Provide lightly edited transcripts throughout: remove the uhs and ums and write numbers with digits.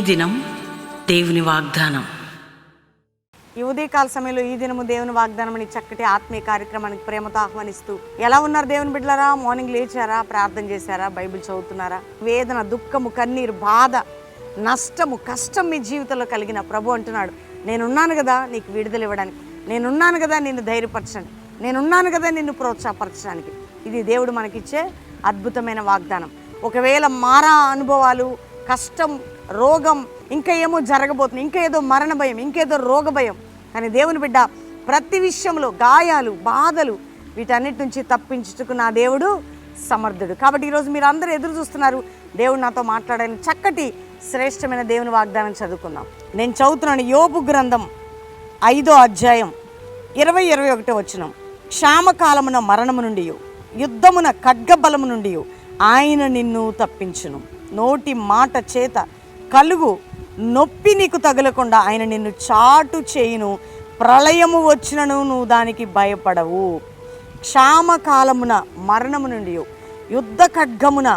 దినం దేవుని వాగ్దానం. ఈ ఉదయకాల సమయంలో ఈ దినము దేవుని వాగ్దానం అని చక్కటి ఆత్మీయ కార్యక్రమానికి ప్రేమతో ఆహ్వానిస్తూ, ఎలా ఉన్నారు దేవుని బిడ్డలారా? మార్నింగ్ లేచారా? ప్రార్థన చేశారా? బైబిల్ చదువుతున్నారా? వేదన, దుఃఖము, కన్నీరు, బాధ, నష్టము, కష్టం మీ జీవితంలో కలిగిన ప్రభు అంటున్నాడు, నేనున్నాను కదా నీకు విడుదల ఇవ్వడానికి, నేనున్నాను కదా నిన్ను ధైర్యపరచడానికి, నేనున్నాను కదా నిన్ను ప్రోత్సాహపరచడానికి. ఇది దేవుడు మనకిచ్చే అద్భుతమైన వాగ్దానం. ఒకవేళ మారా అనుభవాలు, కష్టం, రోగం, ఇంకా ఏమో జరగబోతుంది, ఇంకా ఏదో మరణ భయం, ఇంకేదో రోగ భయం, కానీ దేవుని బిడ్డ ప్రతి విషయంలో గాయాలు, బాధలు, వీటన్నిటి నుంచి తప్పించుటకు నా దేవుడు సమర్థుడు. కాబట్టి ఈరోజు మీరు అందరూ ఎదురు చూస్తున్నారు దేవుడు నాతో మాట్లాడని చక్కటి శ్రేష్టమైన దేవుని వాగ్దానం చదువుకుందాం. నేను చదువుతున్నాను యోబు గ్రంథం 5వ అధ్యాయం 20-21 వచనం. క్షామకాలమున మరణము నుండి, యుద్ధమున ఖడ్గబలము నుండి ఆయన నిన్ను తప్పించును. నోటి మాట చేత కలుగు నొప్పి నీకు తగలకుండా ఆయన నిన్ను చాటు చేయును. ప్రళయము వచ్చినను నువ్వు దానికి భయపడవు. క్షామకాలమున మరణము నుండి, యుద్ధ ఖడ్గమున,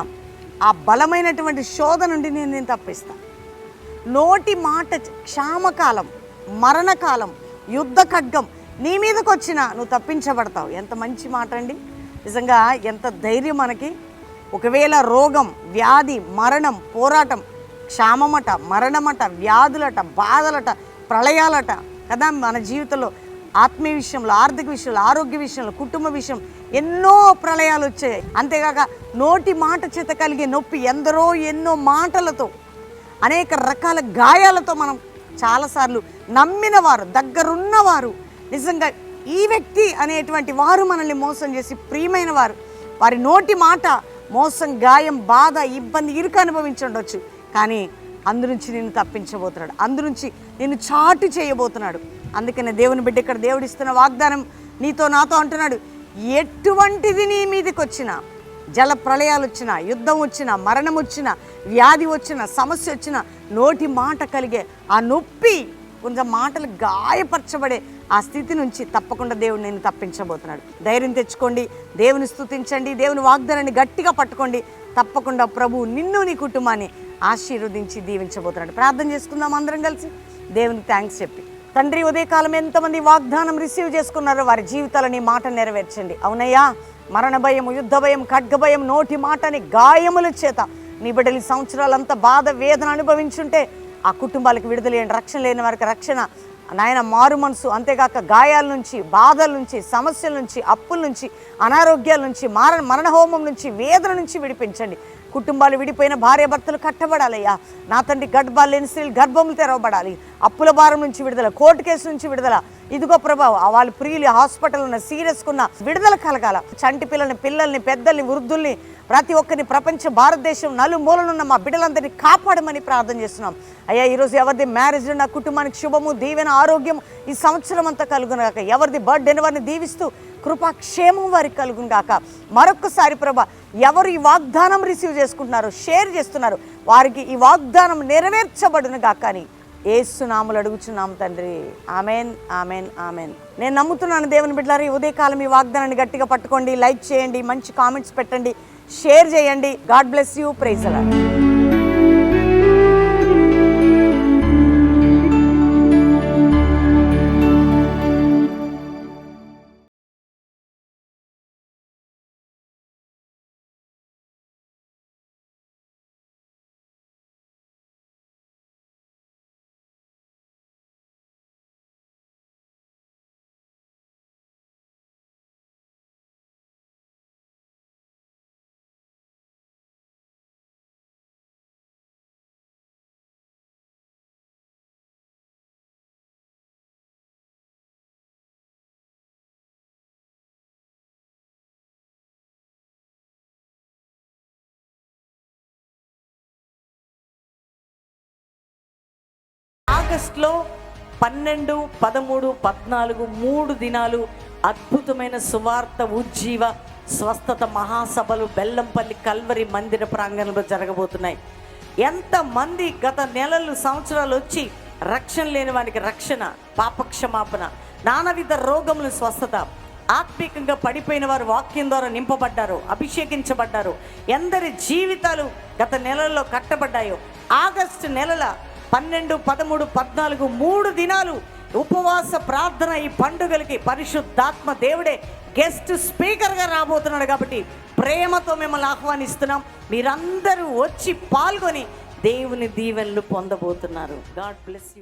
ఆ బలమైనటువంటి శోధ నుండి నేను తప్పిస్తాను. నోటి మాట, క్షామకాలం, మరణకాలం, యుద్ధ ఖడ్గం నీ మీదకి వచ్చినా నువ్వు తప్పించబడతావు. ఎంత మంచి మాట అండి! నిజంగా ఎంత ధైర్యం మనకి. ఒకవేళ రోగం, వ్యాధి, మరణం, పోరాటం, క్షామమట, మరణమట, వ్యాధులట, బాధలట, ప్రళయాలట కదా మన జీవితంలో, ఆత్మీయ విషయంలో, ఆర్థిక విషయంలో, ఆరోగ్య విషయంలో, కుటుంబ విషయం ఎన్నో ప్రళయాలు వచ్చాయి. అంతేగాక నోటి మాట చేత కలిగే నొప్పి, ఎన్నో మాటలతో, అనేక రకాల గాయాలతో మనం చాలాసార్లు నమ్మిన వారు, దగ్గరున్నవారు, నిజంగా ఈ వ్యక్తి అనేటువంటి వారు మనల్ని మోసం చేసి, ప్రియమైన వారు, వారి నోటి మాట మోసం, గాయం, బాధ, ఇబ్బంది, ఇరుకు అనుభవించి ఉండొచ్చు. కానీ అందునుంచి నిన్ను తప్పించబోతున్నాడు, అందునుంచి నిన్ను చాటు చేయబోతున్నాడు. అందుకనే దేవుని బిడ్డ ఇక్కడ దేవుడిస్తున్న వాగ్దానం నీతో నాతో అంటున్నాడు, ఎటువంటిది నీ మీదకి వచ్చినా, జల ప్రళయాలు వచ్చినా, యుద్ధం వచ్చినా, మరణం వచ్చినా, వ్యాధి వచ్చినా, సమస్య వచ్చినా, నోటి మాట కలిగే ఆ నొప్పి, కొంచెం మాటలు గాయపరచబడే ఆ స్థితి నుంచి తప్పకుండా దేవుడు నేను తప్పించబోతున్నాడు. ధైర్యం తెచ్చుకోండి, దేవుని స్తుతించండి, దేవుని వాగ్దానాన్ని గట్టిగా పట్టుకోండి. తప్పకుండా ప్రభు నిన్ను, నీ కుటుంబాన్ని ఆశీర్వదించి దీవించబోతున్నాడు. ప్రార్థన చేసుకుందాం అందరం కలిసి, దేవునికి థ్యాంక్స్ చెప్పి. తండ్రి, ఉదయకాలం ఎంతమంది వాగ్దానం రిసీవ్ చేసుకున్నారో వారి జీవితాలని మాట నెరవేర్చండి. అవునయ్యా, మరణ భయం, యుద్ధ భయం, ఖడ్గ భయం, నోటి మాటని గాయముల చేత నీ బిడ్డలు సంవత్సరాలంతా బాధ, వేదన అనుభవించుంటే ఆ కుటుంబాలకు విడుదల, రక్షణ లేని వారికి రక్షణ నాయన, మారు మనసు, అంతేగాక గాయాల నుంచి, బాధల నుంచి, సమస్యల నుంచి, అప్పుల నుంచి, అనారోగ్యాల నుంచి, మరణ హోమం నుంచి, వేదన నుంచి విడిపించండి. కుటుంబాలు విడిపోయిన భార్యాభర్తలు కట్టబడాలయ్యా నా తండ్రి. గర్భాలు లేని స్త్రీలు గర్భములు తెరవబడాలి. అప్పుల భారం నుంచి విడుదల, కోర్టు కేసు నుంచి విడుదల. ఇదిగో ప్రభావం, వాళ్ళ ప్రియులు హాస్పిటల్ ఉన్న, సీరియస్కున్న విడుదల కలగాల. చంటి పిల్లల్ని, పెద్దల్ని, వృద్ధుల్ని, ప్రతి ఒక్కరిని, ప్రపంచ భారతదేశం నలుమూలనున్న మా బిడ్డలందరినీ కాపాడమని ప్రార్థన చేస్తున్నాం. అయ్యా, ఈరోజు ఎవరిది మ్యారేజ్, నా కుటుంబానికి శుభము, దీవెన, ఆరోగ్యం ఈ సంవత్సరం అంతా కలుగును గాక. ఎవరిది బర్త్డే, వారిని దీవిస్తూ కృపాక్షేమం వారికి కలుగును గాక. మరొక్కసారి ప్రభా, ఎవరు ఈ వాగ్దానం రిసీవ్ చేసుకుంటున్నారో, షేర్ చేస్తున్నారు, వారికి ఈ వాగ్దానం నెరవేర్చబడును గాక అని యేసు నామములో అడుగుచున్నాము తండ్రి. Amen, amen, amen. నేను నమ్ముతున్నాను దేవుని బిడ్డలారా, ఈ ఉదయకాలం ఈ వాగ్దానాన్ని గట్టిగా పట్టుకోండి, లైక్ చేయండి, మంచి కామెంట్స్ పెట్టండి, షేర్ చేయండి. God bless you. Praise the lord. ఆగస్టులో 12, 13, 14 3 దినాలు అద్భుతమైన సువార్త, ఉజ్జీవ, స్వస్థత మహాసభలు బెల్లంపల్లి కల్వరి మందిర ప్రాంగణంలో జరగబోతున్నాయి. ఎంతమంది గత నెలలు, సంవత్సరాలు వచ్చి రక్షణ లేని వారికి రక్షణ, పాపక్షమాపణ, నానావిధ రోగముల స్వస్థత, ఆత్మీకంగా పడిపోయిన వారు వాక్యం ద్వారా నింపబడ్డారు, అభిషేకించబడ్డారు. ఎందరి జీవితాలు గత నెలల్లో కట్టబడ్డాయో, ఆగస్టు నెలల 12, 13, 14 3 దినాలు ఉపవాస ప్రార్థన. ఈ పండుగలకి పరిశుద్ధాత్మ దేవుడే గెస్ట్ స్పీకర్గా రాబోతున్నాడు. కాబట్టి ప్రేమతో మిమ్మల్ని ఆహ్వానిస్తున్నాం. మీరందరూ వచ్చి పాల్గొని దేవుని దీవెనలు పొందబోతున్నారు. God bless you.